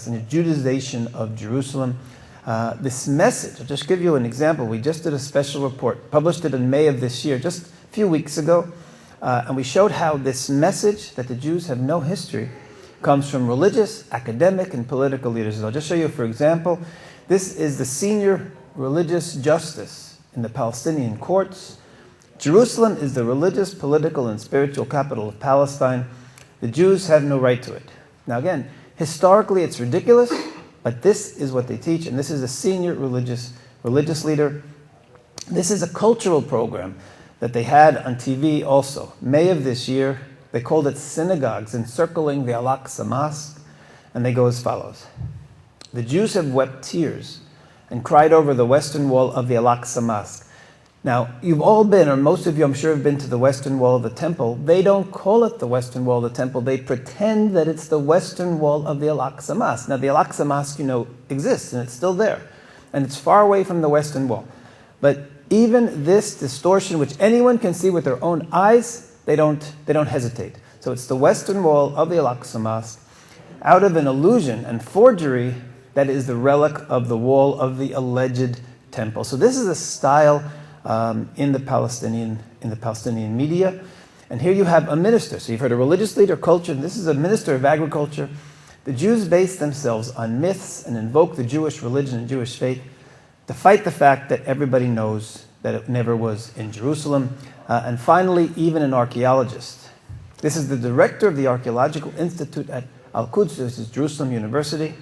and the Judaization of Jerusalem. This message, I'll just give you an example. We just did a special report, published it in May of this year, just a few weeks ago, and we showed how this message that the Jews have no history comes from religious, academic, and political leaders. I'll just show you, for example, this is the senior religious justice in the Palestinian courts. Jerusalem is the religious, political, and spiritual capital of Palestine. The Jews have no right to it. Now again, historically it's ridiculous, but this is what they teach, and this is a senior religious leader. This is a cultural program that they had on TV also. May of this year, they called it Synagogues Encircling the Al-Aqsa Mosque, and they go as follows. The Jews have wept tears and cried over the western wall of the Al-Aqsa Mosque. Now, you've all been, or most of you I'm sure have been to the western wall of the temple. They don't call it the western wall of the temple. They pretend that it's the western wall of the Al-Aqsa Mosque. Now, the Al-Aqsa Mosque, you know, exists, and it's still there. And it's far away from the western wall. But even this distortion, which anyone can see with their own eyes, they don't hesitate. So it's the western wall of the Al-Aqsa Mosque, out of an illusion and forgery that is the relic of the wall of the alleged temple. So this is a style in the Palestinian media. And here you have a minister. So you've heard a religious leader, culture, and this is a minister of agriculture. The Jews base themselves on myths and invoke the Jewish religion and Jewish faith to fight the fact that everybody knows that it never was in Jerusalem. And finally, even an archaeologist. This is the director of the Archaeological Institute at Al-Quds, this is Jerusalem University.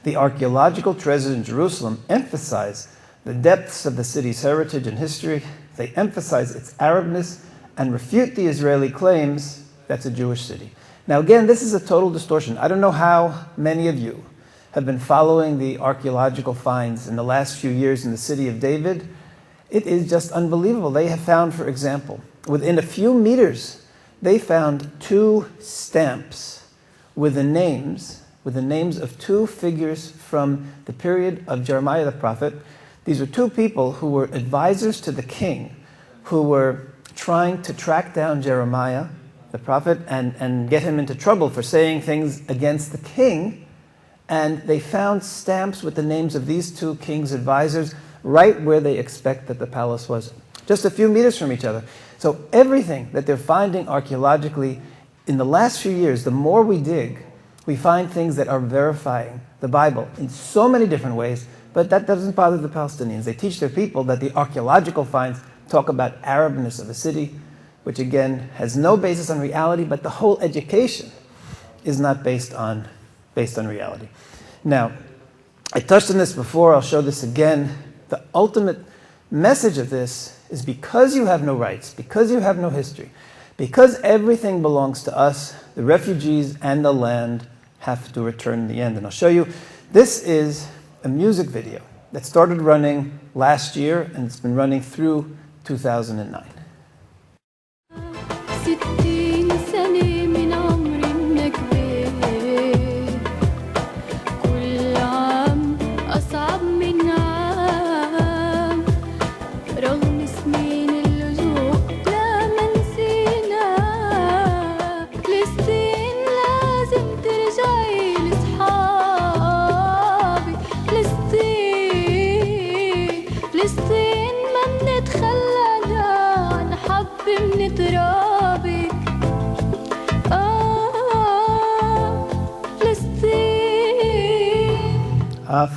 The archaeological treasures in Jerusalem emphasize the depths of the city's heritage and history. They emphasize its Arabness and refute the Israeli claims that's a Jewish city. Now again, this is a total distortion. I don't know how many of you have been following the archaeological finds in the last few years in the city of David. It is just unbelievable. They have found, for example, within a few meters, they found 2 stamps with the names of 2 figures from the period of Jeremiah the prophet. These were 2 people who were advisors to the king, who were trying to track down Jeremiah, the prophet, and get him into trouble for saying things against the king. And they found stamps with the names of these 2 king's advisors right where they expect that the palace was, just a few meters from each other. So everything that they're finding archaeologically in the last few years, the more we dig, we find things that are verifying the Bible in so many different ways. But that doesn't bother the Palestinians. They teach their people that the archaeological finds talk about Arabness of a city, which again has no basis on reality, but the whole education is not based on reality. Now, I touched on this before, I'll show this again. The ultimate message of this is because you have no rights, because you have no history, because everything belongs to us, the refugees and the land have to return in the end. And I'll show you, this is a music video that started running last year and it's been running through 2009.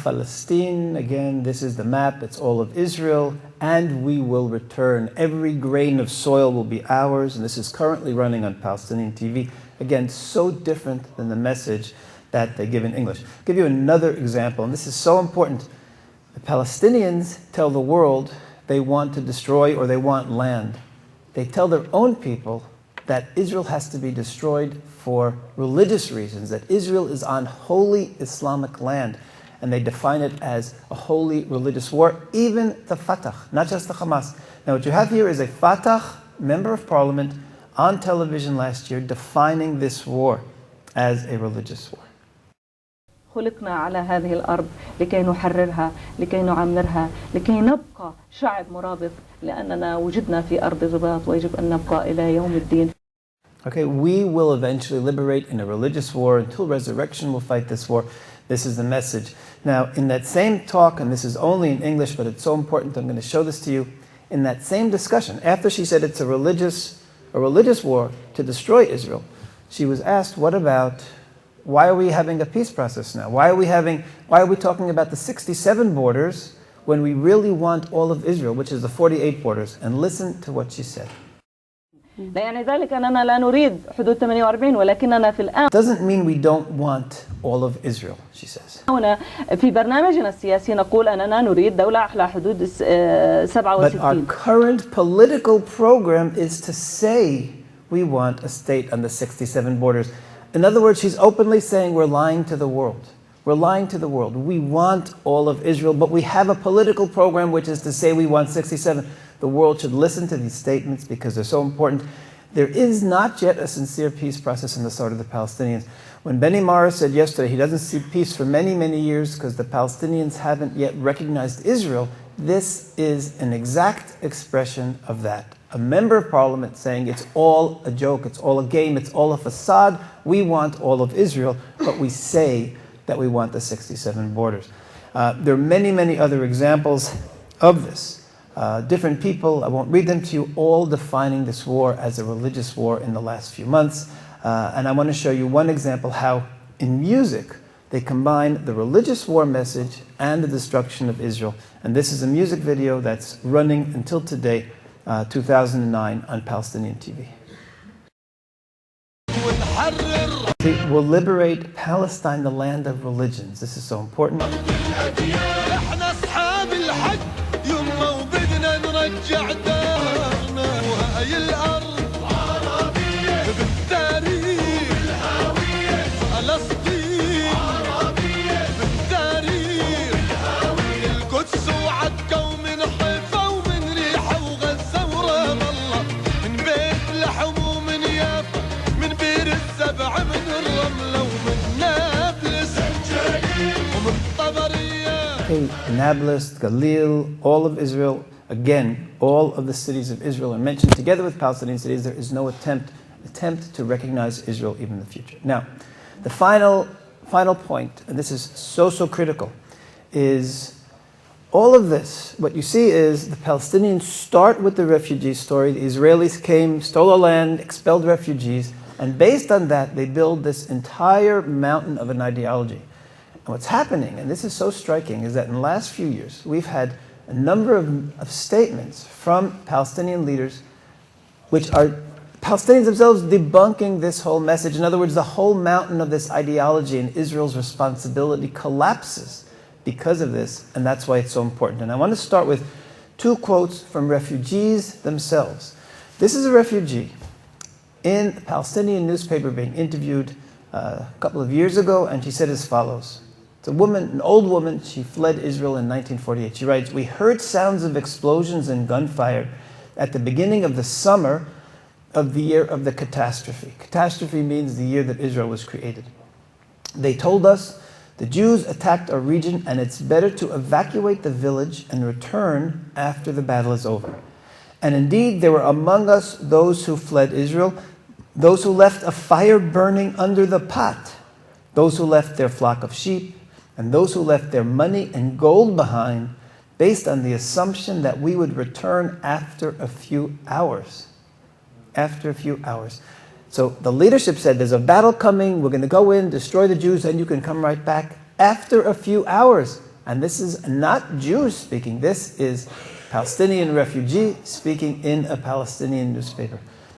Palestine, again, this is the map, it's all of Israel, and we will return. Every grain of soil will be ours, and this is currently running on Palestinian TV. Again, so different than the message that they give in English. I'll give you another example, and this is so important. The Palestinians tell the world they want to destroy or they want land. They tell their own people that Israel has to be destroyed for religious reasons, that Israel is on holy Islamic land. And they define it as a holy religious war, even the Fatah, not just the Hamas. Now what you have here is a Fatah member of parliament on television last year defining this war as a religious war. خلقنا على هذه الأرض لكي نحررها، لكي نعمرها، لكي نبقى شعب مرابط، لأننا وجدنا في أرض رباط ويجب أن نبقى إلى يوم الدين. Okay, we will eventually liberate in a religious war. Until resurrection, we'll fight this war. This is the message. Now, in that same talk, and this is only in English, but it's so important, I'm going to show this to you. In that same discussion, after she said it's a religious war to destroy Israel, she was asked, what about, why are we having a peace process now? Why are we talking about the 67 borders when we really want all of Israel, which is the 48 borders? And listen to what she said. لا يعني ذلك أننا لا نريد حدود 48 ولكننا في الآن Doesn't mean we don't want all of Israel, she says. هنا في برنامجنا السياسي نقول أننا نريد دولة على حدود 67. But our current political program is to say we want a state on the 67 borders. In other words, she's openly saying we're lying to the world. We're lying to the world. We want all of Israel, but we have a political program which is to say we want 67. The world should listen to these statements because they're so important. There is not yet a sincere peace process on the side of the Palestinians. When Benny Morris said yesterday he doesn't see peace for many, many years because the Palestinians haven't yet recognized Israel, this is an exact expression of that. A member of parliament saying it's all a joke, it's all a game, it's all a facade. We want all of Israel, but we say that we want the 67 borders. There are many, many other examples of this. Different people, I won't read them to you, all defining this war as a religious war in the last few months. And I want to show you one example how in music they combine the religious war message and the destruction of Israel. And this is a music video that's running until today, 2009, on Palestinian TV. We'll liberate Palestine, the land of religions. This is so important. Nablus, Galil, all of Israel, again, all of the cities of Israel are mentioned together with Palestinian cities. There is no attempt to recognize Israel even in the future. Now, the final point, and this is so critical, is all of this. What you see is the Palestinians start with the refugee story. The Israelis came, stole our land, expelled refugees, and based on that, they build this entire mountain of an ideology. And what's happening, and this is so striking, is that in the last few years, we've had a number of statements from Palestinian leaders which are Palestinians themselves debunking this whole message. In other words, the whole mountain of this ideology and Israel's responsibility collapses because of this, and that's why it's so important. And I want to start with two quotes from refugees themselves. This is a refugee in a Palestinian newspaper being interviewed a couple of years ago, and she said as follows. It's a woman, an old woman. She fled Israel in 1948. She writes, "We heard sounds of explosions and gunfire at the beginning of the summer of the year of the catastrophe." Catastrophe means the year that Israel was created. "They told us the Jews attacked our region and it's better to evacuate the village and return after the battle is over. And indeed, there were among us those who fled Israel, those who left a fire burning under the pot, those who left their flock of sheep, and those who left their money and gold behind, based on the assumption that we would return after a few hours." After a few hours. So the leadership said, there's a battle coming, we're going to go in, destroy the Jews, and you can come right back after a few hours. And this is not Jews speaking, this is Palestinian refugee speaking in a Palestinian newspaper.